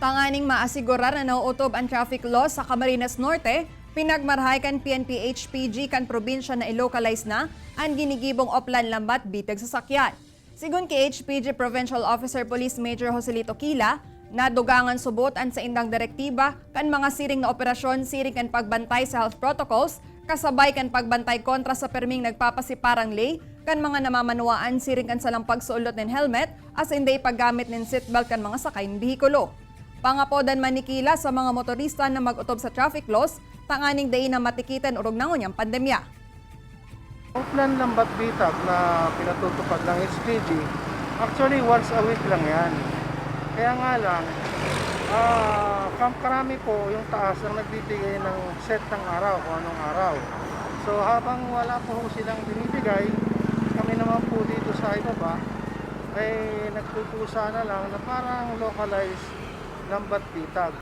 Tanganing maasigurar na nauutob ang traffic laws sa Camarines Norte, pinagmarhay kan PNP HPG kan probinsya na i-localize na ang ginigibong oplan lambat bitag sasakyan. Sigun kay HPG Provincial Officer Police Major Joselito Quila, nadugangan subot ang sa indang direktiba kan mga siring na operasyon siring kan pagbantay sa health protocols, kasabay kan pagbantay kontra sa perming nagpapasiparang lay, kan mga namamanuaan siring kan salang pagsuulot ng helmet as hindi paggamit ng seatbelt kan mga sakay ng bihikulo. Pangapodan manikila sa mga motorista na mag-utob sa traffic laws, tanganing dain na matikitan urog nangon yung pandemya. Ang plan lambat bitag na pinatutupad ng SPG, actually once a week lang yan. Kaya nga lang, karami po yung taas ang nagbibigay ng set ng araw kung anong araw. So habang wala po silang binibigay, kami naman po dito sa ibaba ay nagpupusa na lang na parang localized lambat bitag.